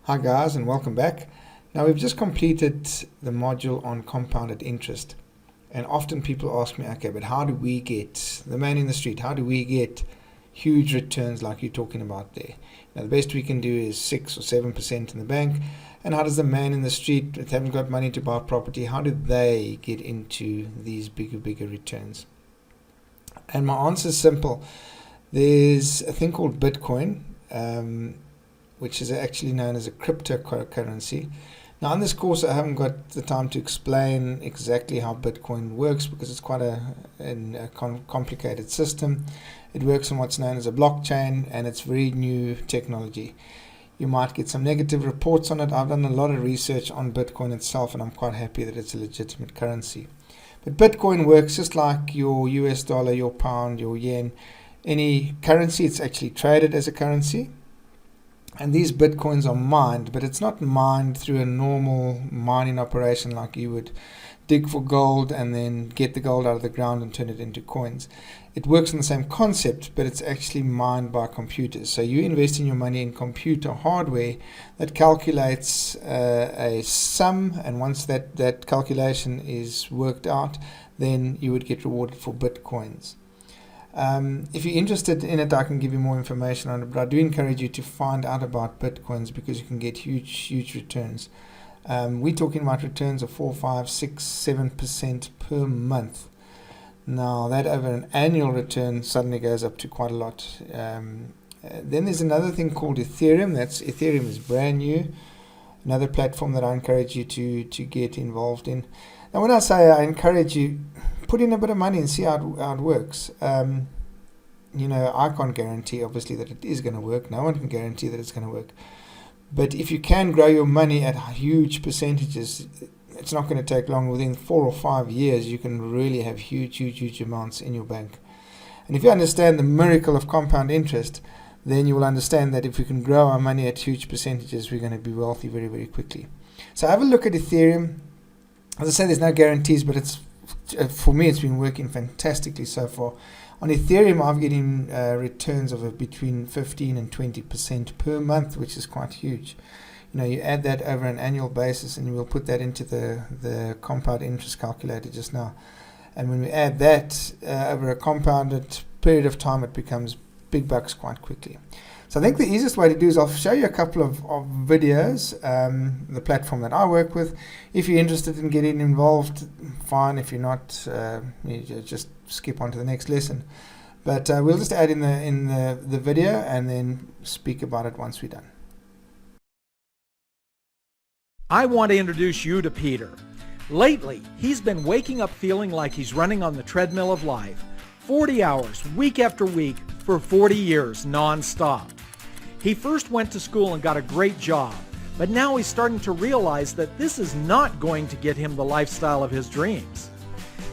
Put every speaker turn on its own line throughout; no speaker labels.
Hi guys, and welcome back. Now we've just completed the module on compounded interest, and often people ask me, okay, but how do we get the man in the street? How do we get huge returns like you're talking about there? Now the best we can do is 6 or 7% in the bank. And how does the man in the street that haven't got money to buy property, how do they get into these bigger returns? And my answer is simple. There's a thing called Bitcoin, which is actually known as a cryptocurrency. Now in this course I haven't got the time to explain exactly how Bitcoin works because it's quite a complicated system. It works on what's known as a blockchain, and it's very new technology. You might get some negative reports on it. I've done a lot of research on Bitcoin itself, and I'm quite happy that it's a legitimate currency. But Bitcoin works just like your US dollar, your pound, your yen, any currency. It's actually traded as a currency. And these Bitcoins are mined, but it's not mined through a normal mining operation like you would dig for gold and then get the gold out of the ground and turn it into coins. It works on the same concept, but it's actually mined by computers. So you invest in your money in computer hardware that calculates a sum, and once that calculation is worked out, then you would get rewarded for Bitcoins. If you're interested in it, I can give you more information on it, but I do encourage you to find out about Bitcoins because you can get huge returns. We're talking about returns of 4, 5, 6, 7% per month. Now that over an annual return suddenly goes up to quite a lot. Then there's another thing called Ethereum. Ethereum is brand new. Another platform that I encourage you to get involved in. Now when I say I encourage you, put in a bit of money and see how it works. I can't guarantee obviously that it is going to work. No one can guarantee that it's going to work. But if you can grow your money at huge percentages, it's not going to take long. Within 4 or 5 years, you can really have huge amounts in your bank. And if you understand the miracle of compound interest, then you will understand that if we can grow our money at huge percentages, we're going to be wealthy very quickly. So have a look at Ethereum. As I say, there's no guarantees, but for me, it's been working fantastically so far. On Ethereum, I'm getting returns of between 15 and 20% per month, which is quite huge. You add that over an annual basis, and we'll put that into the compound interest calculator just now. And when we add that over a compounded period of time, it becomes big bucks quite quickly. So I think the easiest way to do is I'll show you a couple of videos, the platform that I work with. If you're interested in getting involved, fine. If you're not, you just skip on to the next lesson. But we'll just add in the video and then speak about it once we're done.
I want to introduce you to Peter. Lately, he's been waking up feeling like he's running on the treadmill of life, 40 hours, week after week, for 40 years, non-stop. He first went to school and got a great job, but now he's starting to realize that this is not going to get him the lifestyle of his dreams.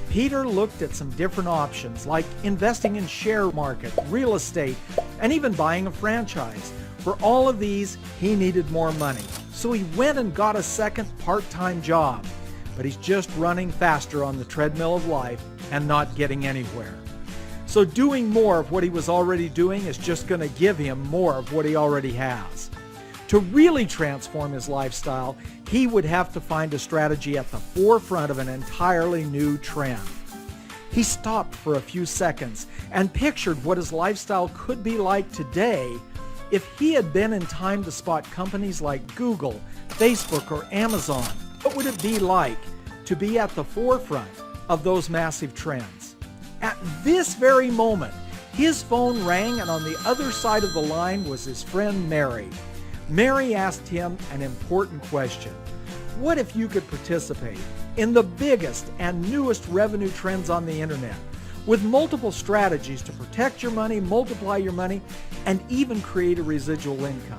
Peter looked at some different options like investing in share market, real estate, and even buying a franchise. For all of these, he needed more money. So he went and got a second part-time job, but he's just running faster on the treadmill of life and not getting anywhere. So doing more of what he was already doing is just going to give him more of what he already has. To really transform his lifestyle, he would have to find a strategy at the forefront of an entirely new trend. He stopped for a few seconds and pictured what his lifestyle could be like today if he had been in time to spot companies like Google, Facebook, or Amazon. What would it be like to be at the forefront of those massive trends? At this very moment, his phone rang, and on the other side of the line was his friend Mary. Mary asked him an important question. What if you could participate in the biggest and newest revenue trends on the internet, with multiple strategies to protect your money, multiply your money, and even create a residual income?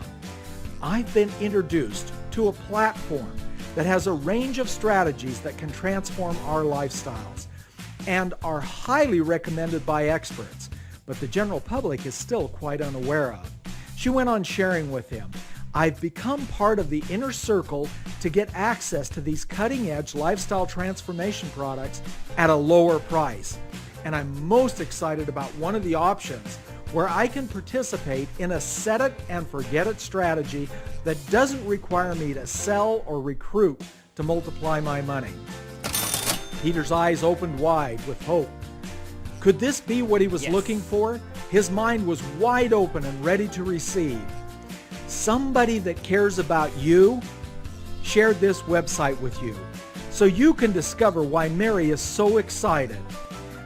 I've been introduced to a platform that has a range of strategies that can transform our lifestyles and are highly recommended by experts, but the general public is still quite unaware of. She went on sharing with him, I've become part of the inner circle to get access to these cutting-edge lifestyle transformation products at a lower price. And I'm most excited about one of the options, where I can participate in a set it and forget it strategy that doesn't require me to sell or recruit to multiply my money. Peter's eyes opened wide with hope. Could this be what he was looking for? His mind was wide open and ready to receive. Somebody that cares about you shared this website with you, so you can discover why Mary is so excited.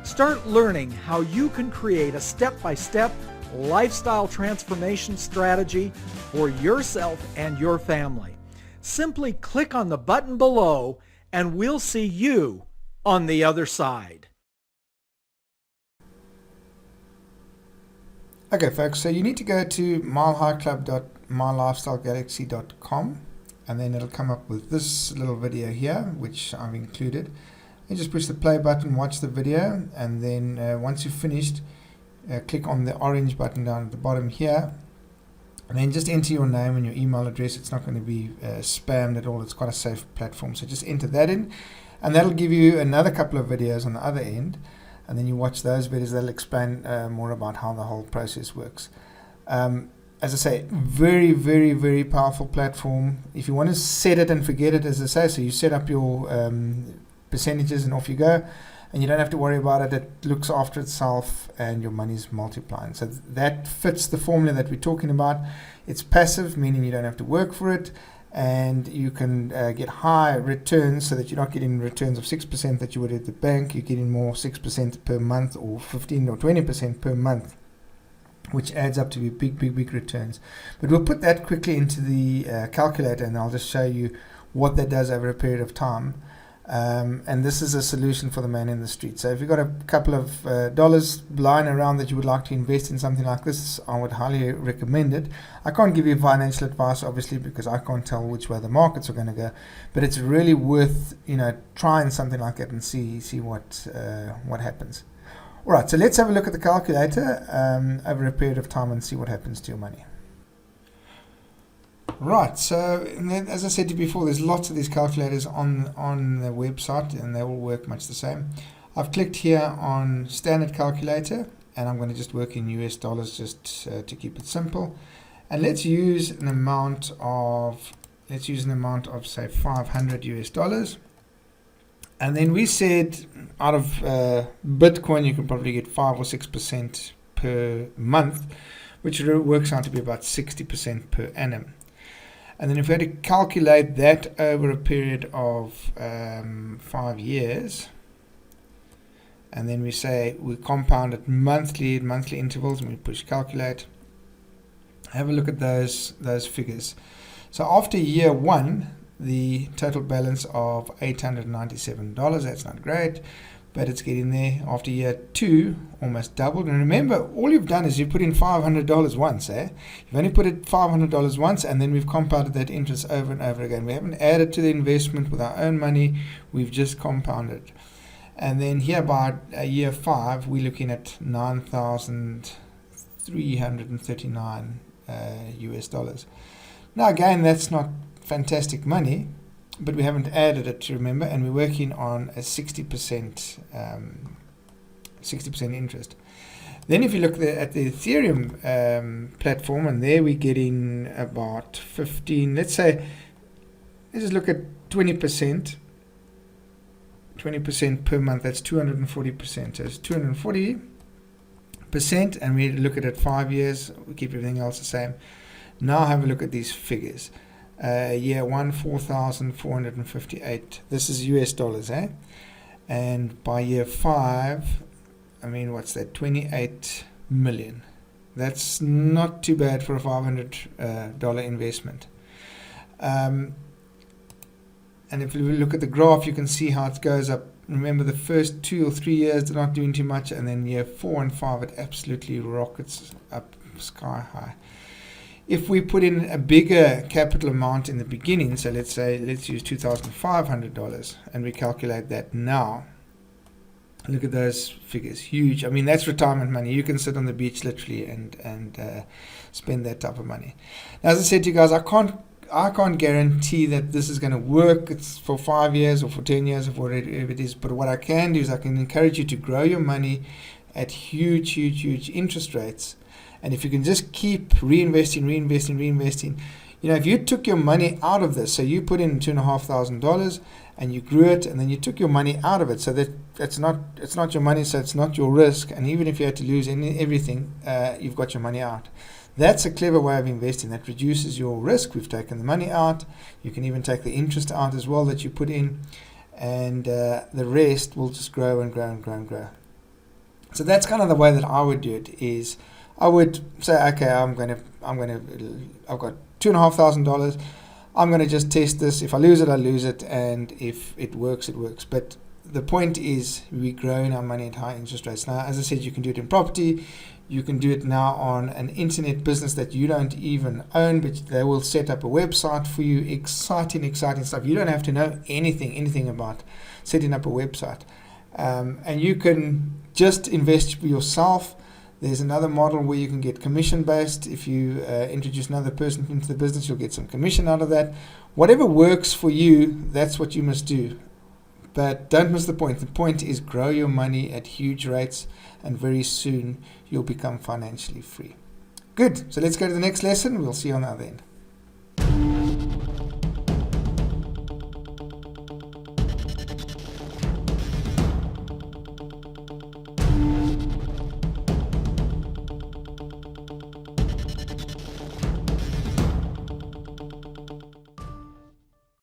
Start learning how you can create a step-by-step lifestyle transformation strategy for yourself and your family. Simply click on the button below and we'll see you on the other side.
Okay, folks, so you need to go to milehighclub.mylifestylegalaxy.com, and then it'll come up with this little video here, which I've included. You just push the play button, watch the video, and then once you've finished, click on the orange button down at the bottom here, and then just enter your name and your email address. It's not going to be spammed at all. It's quite a safe platform, so just enter that in, and that'll give you another couple of videos on the other end. And then you watch those videos. They'll explain more about how the whole process works. As I say, very, very, very powerful platform. If you want to set it and forget it, as I say, so you set up your percentages and off you go, and you don't have to worry about it. It looks after itself, and your money's multiplying. So that fits the formula that we're talking about. It's passive, meaning you don't have to work for it, and you can get high returns, so that you're not getting returns of 6% that you would at the bank. You're getting more 6% per month, or 15 or 20% per month, which adds up to be big returns. But we'll put that quickly into the calculator, and I'll just show you what that does over a period of time. And this is a solution for the man in the street. So if you've got a couple of dollars lying around that you would like to invest in something like this, I would highly recommend it. I can't give you financial advice, obviously, because I can't tell which way the markets are going to go, but it's really worth, trying something like it and see what happens. All right, so let's have a look at the calculator over a period of time and see what happens to your money. Right, so as I said to you before, there's lots of these calculators on the website, and they all work much the same. I've clicked here on standard calculator, and I'm going to just work in US dollars just to keep it simple. And let's use an amount of say $500 US. And then we said out of Bitcoin you can probably get 5 or 6% per month, which works out to be about 60% per annum. And then if we had to calculate that over a period of 5 years, and then we say we compound it monthly intervals, and we push calculate, have a look at those figures. So after year 1, the total balance of $897, that's not great, but it's getting there. After year 2, almost doubled. And remember, all you've done is you put in $500 once. You've only put it $500 once, and then we've compounded that interest over and over again. We haven't added to the investment with our own money. We've just compounded. And then here by year 5, we're looking at $9,339 US. Now again, that's not fantastic money, but we haven't added it, to remember, and we're working on a 60% interest. Then if you look at the Ethereum platform, and there we're getting about 15, let's just look at 20% per month. That's 240%. So it's 240%, and we look at it 5 years. We keep everything else the same. Now have a look at these figures. Year 1, 4,458. This is US dollars, And by year 5, what's that? 28 million. That's not too bad for a $500 investment. And if you look at the graph, you can see how it goes up. Remember, the first 2 or 3 years they're not doing too much, and then year 4 and 5 it absolutely rockets up sky high. If we put in a bigger capital amount in the beginning, so let's use $2,500, and we calculate that now, look at those figures, huge. That's retirement money. You can sit on the beach literally and spend that type of money. Now, as I said to you guys, I can't guarantee that this is going to work. It's for 5 years or for 10 years or whatever it is. But what I can do is I can encourage you to grow your money at huge interest rates. And if you can just keep reinvesting, if you took your money out of this, so you put in $2,500 and you grew it, and then you took your money out of it, so that it's not your money, so it's not your risk. And even if you had to lose everything, you've got your money out. That's a clever way of investing. That reduces your risk. We've taken the money out. You can even take the interest out as well that you put in, and the rest will just grow and grow and grow and grow. So that's kind of the way that I would do it. Is I would say, okay, I've got $2,500. I'm going to just test this. If I lose it, I lose it, and if it works, it works. But the point is, we're growing our money at high interest rates. Now, as I said, you can do it in property. You can do it now on an internet business that you don't even own, but they will set up a website for you. Exciting stuff. You don't have to know anything about setting up a website. And you can just invest for yourself. There's another model where you can get commission-based. If you introduce another person into the business, you'll get some commission out of that. Whatever works for you, that's what you must do. But don't miss the point. The point is grow your money at huge rates, and very soon you'll become financially free. Good. So let's go to the next lesson. We'll see you on the other end.